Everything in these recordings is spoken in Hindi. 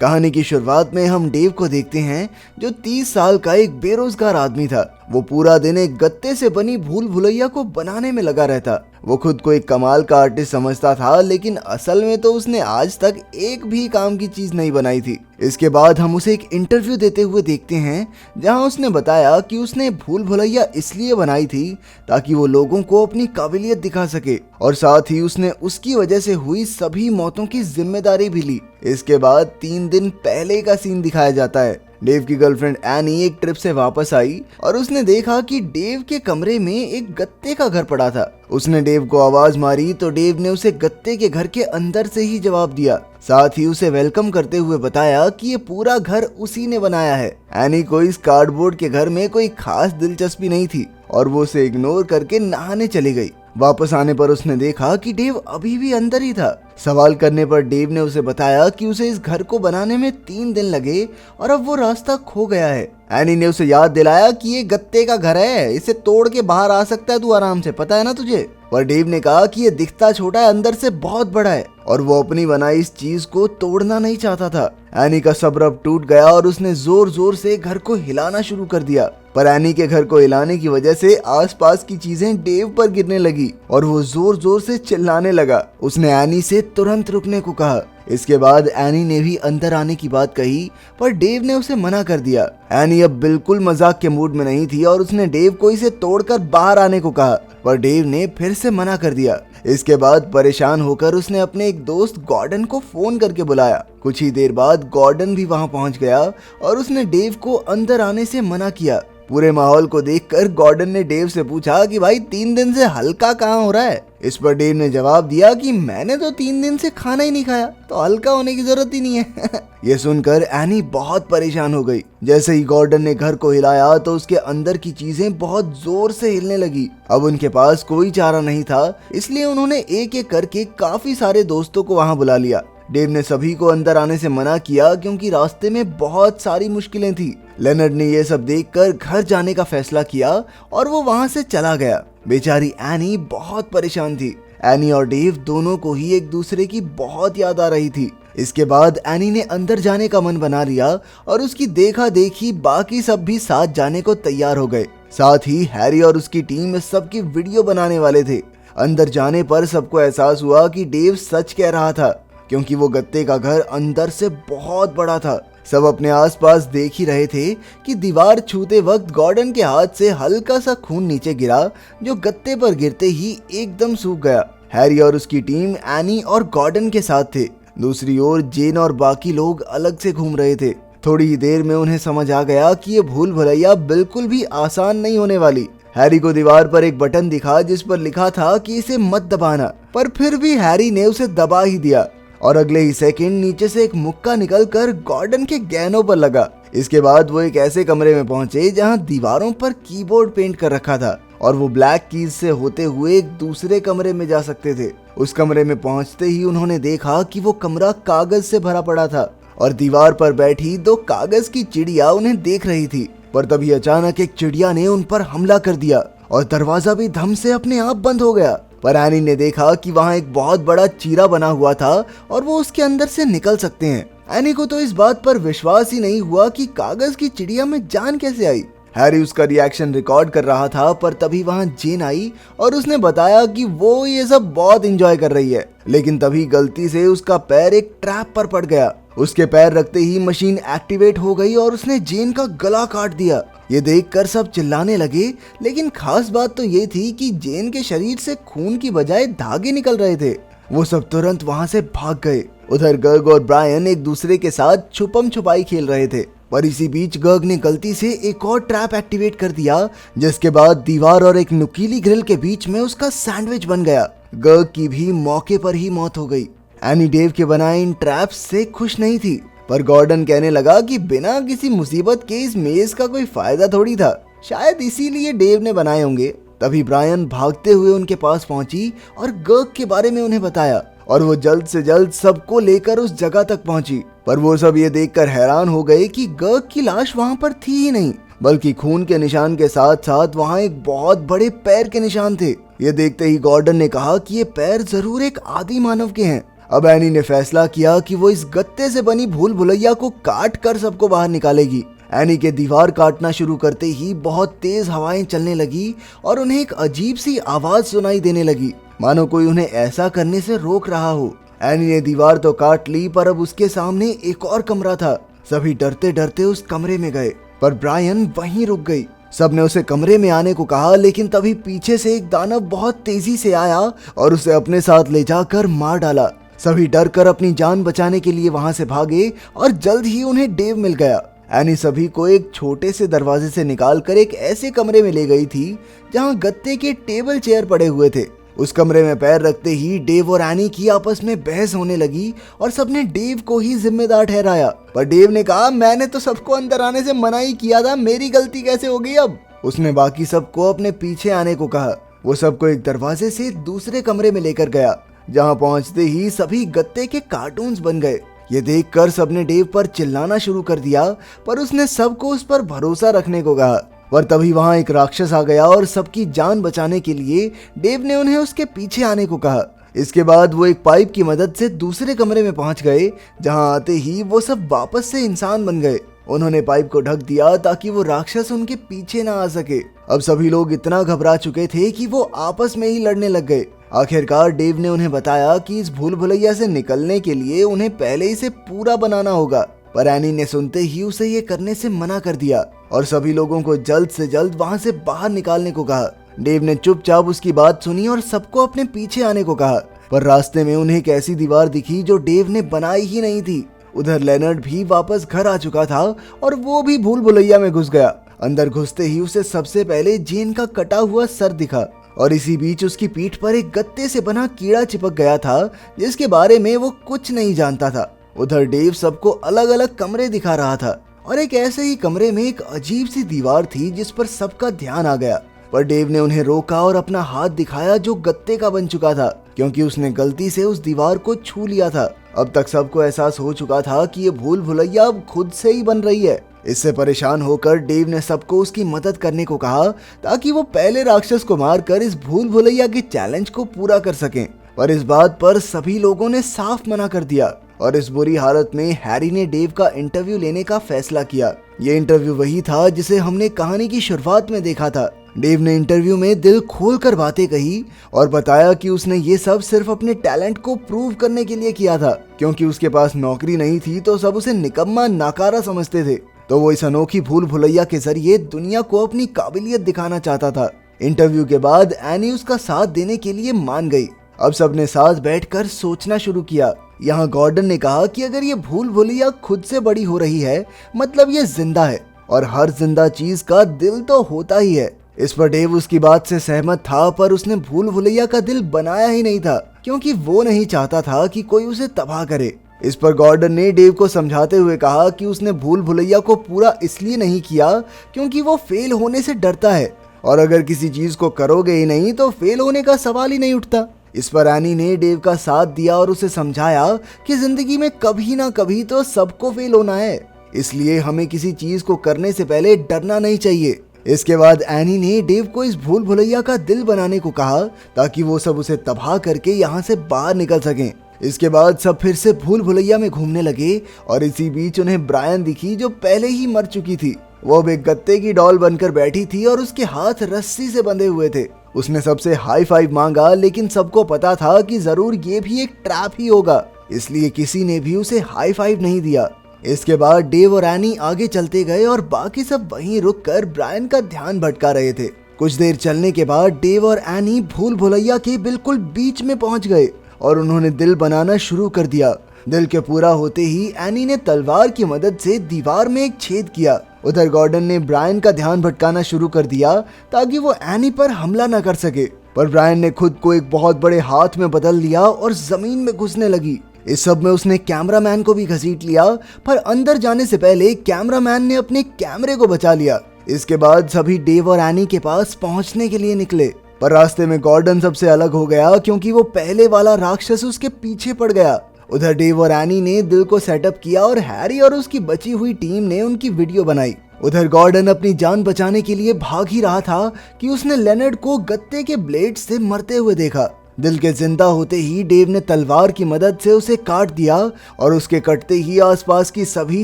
कहानी की शुरुआत में हम डेव को देखते हैं जो 30 साल का एक बेरोजगार आदमी था। वो पूरा दिन एक गत्ते से बनी भूल भुलैया को बनाने में लगा रहता। वो खुद को एक कमाल का आर्टिस्ट समझता था, लेकिन असल में तो उसने आज तक एक भी काम की चीज नहीं बनाई थी। इसके बाद हम उसे एक इंटरव्यू देते हुए देखते हैं जहां उसने बताया कि उसने भूल भुलैया इसलिए बनाई थी ताकि वो लोगों को अपनी काबिलियत दिखा सके, और साथ ही उसने उसकी वजह से हुई सभी मौतों की जिम्मेदारी भी ली। इसके बाद 3 दिन पहले का सीन दिखाया जाता है। डेव की गर्लफ्रेंड एनी एक ट्रिप से वापस आई और उसने देखा कि डेव के कमरे में एक गत्ते का घर पड़ा था। उसने डेव को आवाज मारी तो डेव ने उसे गत्ते के घर के अंदर से ही जवाब दिया। साथ ही उसे वेलकम करते हुए बताया कि ये पूरा घर उसी ने बनाया है। एनी को इस कार्डबोर्ड के घर में कोई खास दिलचस्पी नहीं थी और वो उसे इग्नोर करके नहाने चली गई। वापस आने पर उसने देखा कि डेव अभी भी अंदर ही था। सवाल करने पर डेव ने उसे बताया कि उसे इस घर को बनाने में 3 दिन लगे और अब वो रास्ता खो गया है। एनी ने उसे याद दिलाया कि ये गत्ते का घर है, इसे तोड़ के बाहर आ सकता है तू आराम से, पता है ना तुझे। पर डेव ने कहा कि ये दिखता छोटा है, अंदर से बहुत बड़ा है और वो अपनी बनाई इस चीज को तोड़ना नहीं चाहता था। एनी का सब्र अब टूट गया और उसने जोर जोर से घर को हिलाना शुरू कर दिया। पर एनी के घर को हिलाने की वजह से आसपास की चीजें डेव पर गिरने लगी और वो जोर जोर से चिल्लाने लगा। उसने एनी से तुरंत रुकने को कहा। इसके बाद एनी ने भी अंदर आने की बात कही, पर डेव ने उसे मना कर दिया। एनी अब बिल्कुल मजाक के मूड में नहीं थी और उसने डेव को इसे तोड़कर बाहर आने को कहा, पर डेव ने फिर से मना कर दिया। इसके बाद परेशान होकर उसने अपने एक दोस्त गॉर्डन को फोन करके बुलाया। कुछ ही देर बाद गॉर्डन भी वहां पहुंच गया और उसने डेव को अंदर आने से मना किया। पूरे माहौल को देखकर गॉर्डन ने डेव से पूछा कि भाई 3 दिन से हल्का कहाँ हो रहा है। इस पर डेव ने जवाब दिया कि मैंने तो 3 दिन से खाना ही नहीं खाया, तो हल्का होने की जरूरत ही नहीं है। ये सुनकर एनी बहुत परेशान हो गई। जैसे ही गॉर्डन ने घर को हिलाया तो उसके अंदर की चीजें बहुत जोर से हिलने लगी। अब उनके पास कोई चारा नहीं था, इसलिए उन्होंने एक एक करके काफी सारे दोस्तों को वहां बुला लिया। डेव ने सभी को अंदर आने से मना किया क्योंकि रास्ते में बहुत सारी मुश्किलें थी। लेनर्ड ने ये सब देखकर घर जाने का फैसला किया और वो वहां से चला गया। बेचारी एनी बहुत परेशान थी। एनी और डेव दोनों को ही एक दूसरे की बहुत याद आ रही थी। इसके बाद एनी ने अंदर जाने का मन बना लिया और उसकी देखा देखी बाकी सब भी साथ जाने को तैयार हो गए। साथ ही हैरी और उसकी टीम सबकी वीडियो बनाने वाले थे। अंदर जाने पर सबको एहसास हुआ कि डेव सच कह रहा था, क्योंकि वो गत्ते का घर अंदर से बहुत बड़ा था। सब अपने आसपास देख ही रहे थे कि दीवार छूते वक्त गॉर्डन के हाथ से हल्का सा खून नीचे गिरा, जो गत्ते पर गिरते ही एकदम सूख गया। हैरी और उसकी टीम एनी और गॉर्डन के साथ थे। दूसरी ओर जेन और बाकी लोग अलग से घूम रहे थे। थोड़ी ही देर में उन्हें समझ आ गया कि ये भूल भुलैया बिल्कुल भी आसान नहीं होने वाली। हैरी को दीवार पर एक बटन दिखा जिस पर लिखा था कि इसे मत दबाना, पर फिर भी हैरी ने उसे दबा ही दिया और अगले ही सेकंड नीचे से एक मुक्का निकलकर गॉर्डन के गहनों पर लगा। इसके बाद वो एक ऐसे कमरे में पहुंचे जहां दीवारों पर कीबोर्ड पेंट कर रखा था और वो ब्लैक कीज से होते हुए एक दूसरे कमरे में जा सकते थे। उस कमरे में पहुंचते ही उन्होंने देखा कि वो कमरा कागज से भरा पड़ा था और दीवार पर बैठी 2 कागज की चिड़िया उन्हें देख रही थी। पर तभी अचानक एक चिड़िया ने उन पर हमला कर दिया और दरवाजा भी धम से अपने आप बंद हो गया। पर एनी ने देखा कि वहां एक बहुत बड़ा चीरा बना हुआ था और वो उसके अंदर से निकल सकते हैं। एनी को तो इस बात पर विश्वास ही नहीं हुआ कि कागज की चिड़िया में जान कैसे आई। हैरी उसका रिएक्शन रिकॉर्ड कर रहा था, पर तभी वहां जेन आई और उसने बताया कि वो ये सब बहुत एंजॉय कर रही है। लेकिन तभी गलती से उसका पैर एक ट्रैप पर पड़ गया। उसके पैर रखते ही मशीन एक्टिवेट हो गई और उसने जेन का गला काट दिया। ये देखकर सब चिल्लाने लगे, लेकिन खास बात तो ये थी कि जेन के शरीर से खून की बजाय धागे निकल रहे थे। वो सब तुरंत वहां से भाग गए। उधर गर्ग और ब्रायन एक दूसरे के साथ छुपम छुपाई खेल रहे थे, पर इसी बीच गर्ग ने गलती से एक और ट्रैप एक्टिवेट कर दिया, जिसके बाद दीवार और एक नुकीली ग्रिल के बीच में उसका सैंडविच बन गया। गर्ग की भी मौके पर ही मौत हो गई। एनी डेव के बनाए इन ट्रैप्स से खुश नहीं थी, पर गॉर्डन कहने लगा कि बिना किसी मुसीबत के इस मेज का कोई फायदा थोड़ी था, शायद इसीलिए डेव ने बनाए होंगे। तभी ब्रायन भागते हुए उनके पास पहुंची और गर्ग के बारे में उन्हें बताया और वो जल्द से जल्द सबको लेकर उस जगह तक पहुंची। पर वो सब ये देखकर हैरान हो गए कि गर्ग की लाश वहां पर थी ही नहीं, बल्कि खून के निशान के साथ साथ वहां एक बहुत बड़े पैर के निशान थे। ये देखते ही गॉर्डन ने कहा कि ये पैर जरूर एक आदि मानव के हैं। अब एनी ने फैसला किया कि वो इस गत्ते से बनी भूल भुलैया को काट कर सबको बाहर निकालेगी। एनी के दीवार काटना शुरू करते ही बहुत तेज हवाएं चलने लगी और उन्हें एक अजीब सी आवाज सुनाई देने लगी, मानो कोई उन्हें ऐसा करने से रोक रहा हो। एनी ने दीवार तो काट ली, पर अब उसके सामने एक और कमरा था। सभी डरते डरते उस कमरे में गए, पर ब्रायन वहीं रुक गई। सबने उसे कमरे में आने को कहा, लेकिन तभी पीछे से एक दानव बहुत तेजी से आया और उसे अपने साथ ले जाकर मार डाला। सभी डर कर अपनी जान बचाने के लिए वहां से भागे और जल्द ही उन्हें डेव मिल गया। एनी सभी को एक छोटे से दरवाजे से निकालकर एक ऐसे कमरे में ले गई थी जहां गत्ते के टेबल चेयर पड़े हुए थे। उस कमरे में पैर रखते ही डेव और एनी की आपस में बहस होने लगी और सबने डेव को ही जिम्मेदार ठहराया। पर डेव ने कहा, मैंने तो सबको अंदर आने से मना ही किया था, मेरी गलती कैसे हो गई अब? उसने बाकी सबको अपने पीछे आने को कहा। वो सबको एक दरवाजे से दूसरे कमरे में लेकर गया, जहां पहुंचते ही सभी गत्ते के कार्टून्स बन गए। ये देखकर सबने डेव पर चिल्लाना शुरू कर दिया, पर उसने सबको उस पर भरोसा रखने को कहा। पर तभी वहां एक राक्षस आ गया और सबकी जान बचाने के लिए डेव ने उन्हें उसके पीछे आने को कहा। इसके बाद वो एक पाइप की मदद से दूसरे कमरे में पहुंच गए, जहां आते ही वो सब वापस से इंसान बन गए। उन्होंने पाइप को ढक दिया ताकि वो राक्षस उनके पीछे ना आ सके। अब सभी लोग इतना घबरा चुके थे कि वो आपस में ही लड़ने लग गए। आखिरकार डेव ने उन्हें बताया कि इस भूल भुलैया से निकलने के लिए उन्हें पहले इसे पूरा बनाना होगा, पर एनी ने सुनते ही उसे ये करने से मना कर दिया और सभी लोगों को जल्द से जल्द वहां से बाहर निकालने को कहा। डेव ने चुपचाप उसकी बात सुनी और सबको अपने पीछे आने को कहा, पर रास्ते में उन्हें एक ऐसी दीवार दिखी जो डेव ने बनाई ही नहीं थी। उधर लेनर्ड भी वापस घर आ चुका था और वो भी भूल भुलैया में घुस गया। अंदर घुसते ही उसे सबसे पहले जेन का कटा हुआ सर दिखा और इसी बीच उसकी पीठ पर एक गत्ते से बना कीड़ा चिपक गया था, जिसके बारे में वो कुछ नहीं जानता था। उधर डेव सबको अलग अलग कमरे दिखा रहा था और एक ऐसे ही कमरे में एक अजीब सी दीवार थी जिस पर सबका ध्यान आ गया। पर डेव ने उन्हें रोका और अपना हाथ दिखाया जो गत्ते का बन चुका था, क्योंकि उसने गलती से उस दीवार को छू लिया था। अब तक सबको एहसास हो चुका था कि ये भूल भुलैया अब खुद से ही बन रही है। इससे परेशान होकर डेव ने सबको उसकी मदद करने को कहा ताकि वो पहले राक्षस को मारकर इस भूल भुलैया के चैलेंज को पूरा कर सकें। पर इस बात पर सभी लोगों ने साफ मना कर दिया और इस बुरी हालत में हैरी ने डेव का इंटरव्यू लेने का फैसला किया। ये इंटरव्यू वही था जिसे हमने कहानी की शुरुआत में देखा था। डेव ने इंटरव्यू में दिल खोलकर बातें कही और बताया कि उसने ये सब सिर्फ अपने टैलेंट को प्रूव करने के लिए किया था, क्योंकि उसके पास नौकरी नहीं थी तो सब उसे निकम्मा नाकारा समझते थे। तो वो इस अनोखी भूल भुलैया के जरिए दुनिया को अपनी काबिलियत दिखाना चाहता था। इंटरव्यू के बाद एनी उसका साथ देने के लिए मान गई। अब सबने साथ बैठकर सोचना शुरू किया। यहाँ गॉर्डन ने कहा कि अगर ये भूल भुलैया खुद से बड़ी हो रही है, मतलब ये जिंदा है और हर जिंदा चीज का दिल तो होता ही है। इस पर डेव उसकी बात से सहमत था, पर उसने भूल भुलैया का दिल बनाया ही नहीं था, क्योंकि वो नहीं चाहता था कि कोई उसे तबाह करे। इस पर गॉर्डन ने डेव को समझाते हुए कहा कि उसने भूल भुलैया को पूरा इसलिए नहीं किया क्योंकि वो फेल होने से डरता है, और अगर किसी चीज को करोगे ही नहीं तो फेल होने का सवाल ही नहीं उठता। इस पर एनी ने डेव का साथ दिया और उसे समझाया कि जिंदगी में कभी ना कभी तो सबको फेल होना है, इसलिए हमें किसी चीज को करने से पहले डरना नहीं चाहिए। इसके बाद एनी ने डेव को इस भूल भुलैया का दिल बनाने को कहा ताकि वो सब उसे तबाह करके यहाँ से बाहर निकल सकें। इसके बाद सब फिर से भूल भुलैया में घूमने लगे और इसी बीच उन्हें ब्रायन दिखी जो पहले ही मर चुकी थी। वो अब एक गत्ते की डॉल बनकर बैठी थी और उसके हाथ रस्सी से बंधे हुए थे। उसने सबसे हाई फाइव मांगा, लेकिन सबको पता था कि जरूर ये भी एक ट्रैप ही होगा, इसलिए किसी ने भी उसे हाई फाइव नहीं दिया। इसके बाद डेव और एनी आगे चलते गए और बाकी सब वहीं रुककर ब्रायन का ध्यान भटका रहे थे। कुछ देर चलने के बाद डेव और एनी भूल भुलैया के बिल्कुल बीच में पहुंच गए और उन्होंने दिल बनाना शुरू कर दिया। दिल के पूरा होते ही एनी ने तलवार की मदद से दीवार में एक छेद किया। उधर गॉर्डन ने ब्रायन का ध्यान भटकाना शुरू कर दिया ताकि वो एनी पर हमला न कर सके, पर ब्रायन ने खुद को एक बहुत बड़े हाथ में बदल लिया और जमीन में घुसने लगी। इस सब में उसने कैमरामैन को भी घसीट लिया, पर अंदर जाने से पहले कैमरामैन ने अपने कैमरे को बचा लिया। इसके बाद सभी डेव और एनी के पास पहुंचने के लिए निकले, पर रास्ते में गॉर्डन सबसे अलग हो गया क्योंकि वो पहले वाला राक्षस उसके पीछे पड़ गया। उधर डेव और एनी ने दिल को सेटअप किया और हैरी और उसकी बची हुई टीम ने उनकी वीडियो बनाई। उधर गॉर्डन अपनी जान बचाने के लिए भाग ही रहा था कि उसने लेनर्ड को गत्ते के ब्लेड से मरते हुए देखा। दिल के जिंदा होते ही डेव ने तलवार की मदद से उसे काट दिया और उसके कटते ही आसपास की सभी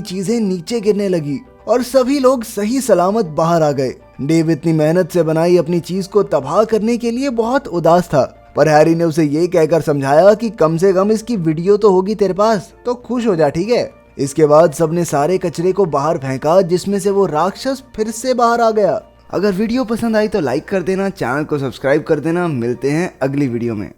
चीजें नीचे गिरने लगी और सभी लोग सही सलामत बाहर आ गए। डेव इतनी मेहनत से बनाई अपनी चीज को तबाह करने के लिए बहुत उदास था, पर हैरी ने उसे ये कहकर समझाया कि कम से कम इसकी वीडियो तो होगी तेरे पास, तो खुश हो जा, ठीक है। इसके बाद सबने सारे कचरे को बाहर फेंका, जिसमें से वो राक्षस फिर से बाहर आ गया। अगर वीडियो पसंद आई तो लाइक कर देना, चैनल को सब्सक्राइब कर देना। मिलते हैं अगली वीडियो में।